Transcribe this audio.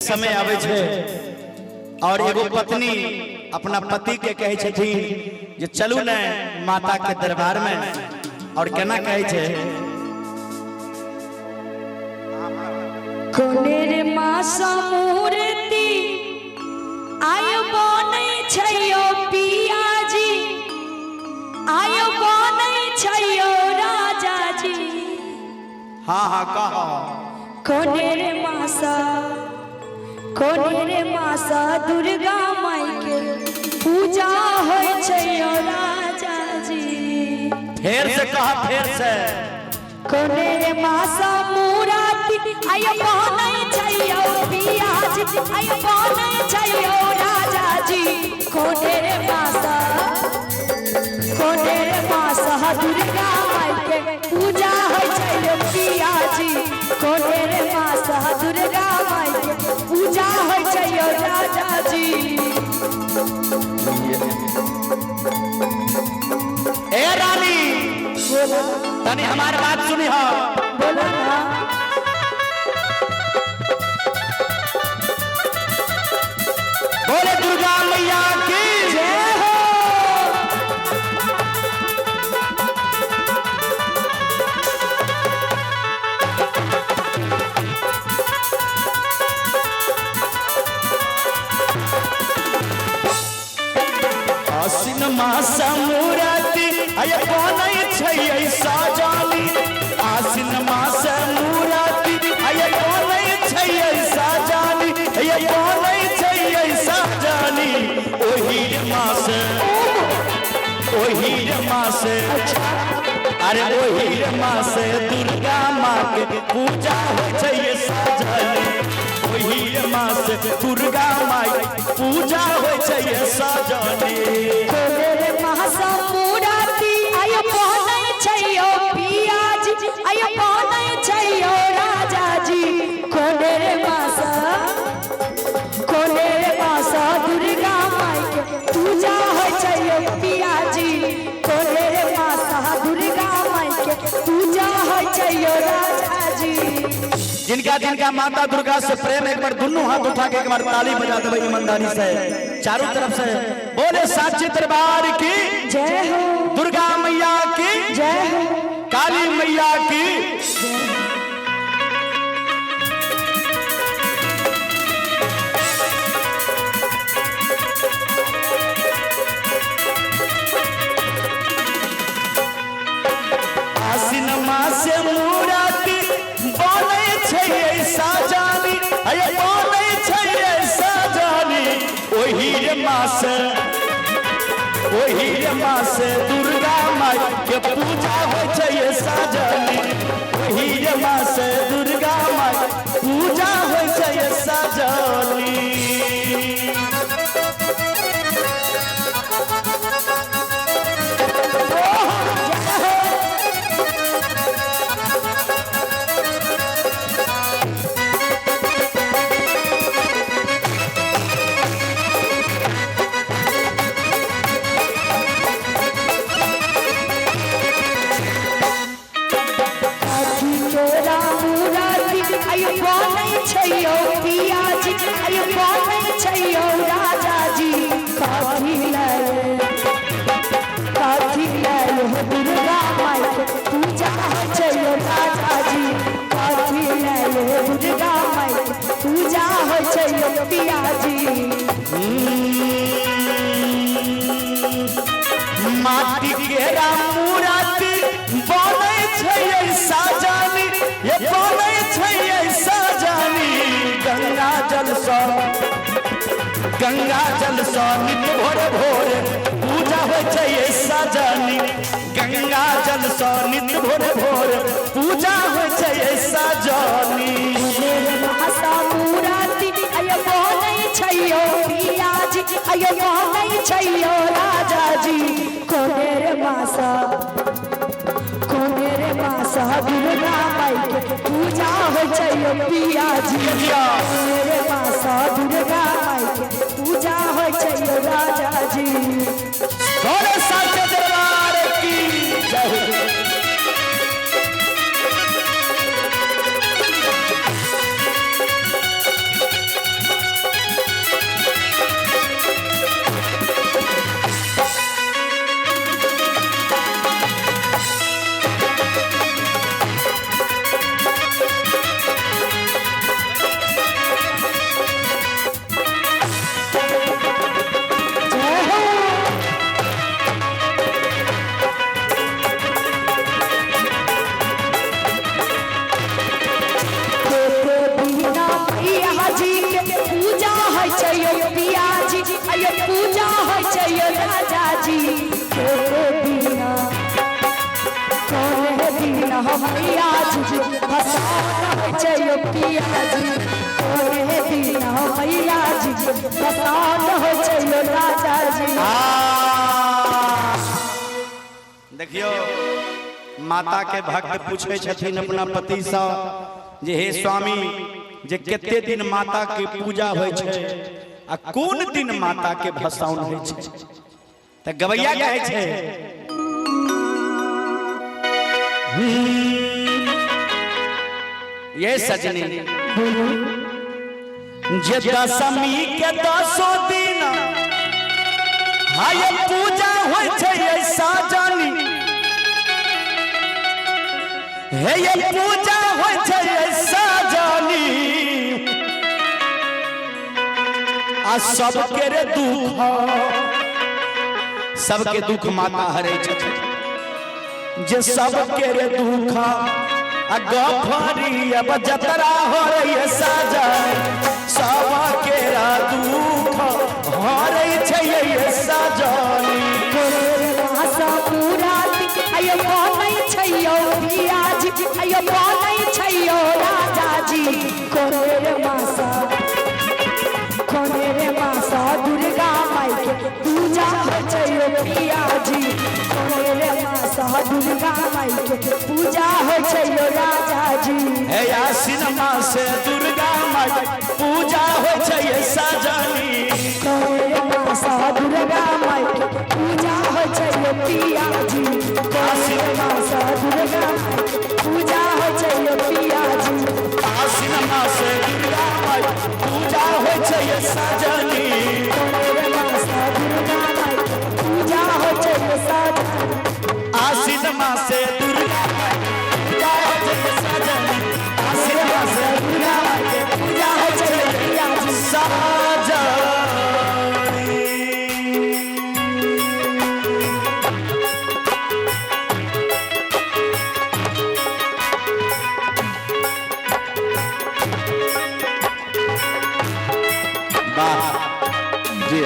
समय आवे छे और एगो पत्नी अपना पति के कहे छथिन जे चलू न माता के दरबार में और केना कहे छे कोनेर मासा मूर्ति आयो बनै छयो पियाजी आयो बनै छयो राजा जी। हाँ हाँ कहो कोनेर मासा दुर्गा माई के पूजा होय छयो राजा जी। फेर से कहा फेर से कोनेर मासा मूर्ति आयो बनै छयो पियाजी आयो बनै छयो राजा जी। कोनेर मासा दुर्गा माई के पूजा होय छयो पियाजी। कोनेर मासा दुर्गा माई के पूजा होय छयो राजा जी। ए रानी बोला तनी हमारी बात सुनी हो बोला ना बोले दुर्गा मैया की जय हो। आसिन मास मूर्ति आय बनै छै साजानी। आसिन मास मूर्ति आय बनै छै साजानी आय बनै छै साजानी। ओही मास अरे ओही मास दुर्गा माँ के पूजा होय छै साजानी। ओही मास दुर्गा माँ पूजा होय छै साजानी। कोनेर मासा मूर्ति आयो बनै छयो पियाजी आयो बनै छयो राजा जी। कोनेर मासा दुर्गा माई के पूजा होय छयो पियाजी। कोनेर मासा दुर्गा माई के पूजा होय छयो राजा जी। जिनका जिनका माता दुर्गा से प्रेम एक बार दोनों हाथ उठा के एक बार ताली बजा दे ईमानदारी से चारों तरफ से बोले साची दरबार की जय हो। दुर्गा मैया की जय हो। काली मैया की। आसिन मास मूर्ति बनै छै साजानी आय बनै छै साजानी। ओही मास दुर्गा माई के पूजा होय छै साजानी। ओही मास दुर्गा माई पूजा होय छै साजानी। आयो बनै छयो पियाजी आयो बनै छयो राजा जी। काठी लायो दुर्गा माई के पूजा होय छयो राजा जी। काठी लायो दुर्गा माई के पूजा होय छयो पियाजी। माटी के मूर्ति बनै छै साजानी ये बनै छै साजानी। गंगा जल सँ नित भोर पूजा होय छै साजानी। गंगा जल सँ नित भोर पूजा होय छै साजानी। कोनेर मासा मूर्ति आयो बनै छयो पियाजी आयो बनै छयो राजा जी। कोनेर मासा दुर्गा माई के पूजा होय छयो पियाजी। कोनेर मासा दुर्गा माई के पूजा होय छयो राजा जी। बोले साचे दरबार की जय। मैया जी भसान होइ छै यो पिया जी कोने दिन मैया जी भसान होइ छै यो राजा जी। देखियो माता के भक्त पूछे छथिन अपना पति से जे हे स्वामी जे केते दिन माता के पूजा होय छै आ कोन दिन माता के भसाउन होय छै त गवैया कहै छै ये सजनी जे दशमी के 10 दिन हाय पूजा होय छै ऐसा जानी हे ये पूजा होय छै ऐसा जानी आ सबके रे दुख सबके दुख माता हरै छथिन जे सबके रे दुख आ गफरी अब जतरा हो रही है साजन सबके रा दुख हरै छै ये साजनी आशा पूरा आयो बनै छै यो पिया जी आयो बनै छै यो राजा जी कोने रे मासा दुर्गा माई के पूजा होइ छै यो पिया जी कोने रे मासा दुर्गा माई के पूजा होइ छै यो राजा जी। हे आसिन मासे दुर्गा माई पूजा होइ छै ये सजनी कोने रे मासा दुर्गा माई के पूजा होइ छै यो पिया जी आसिन मासा दुर्गा माई पूजा होइ छै यो पिया जी आसिन मासे दुर्गा माई पूजा होइ छै ये सजनी कोने मासा दुर्गा माई पूजा होइ छै यो सजनी आसिन मासे दुर्गा माई पूजा होइ छै ये सजनी आसिन मासे दुर्गा माई पूजा होइ छै ये पिया जी सजनी। वाह जी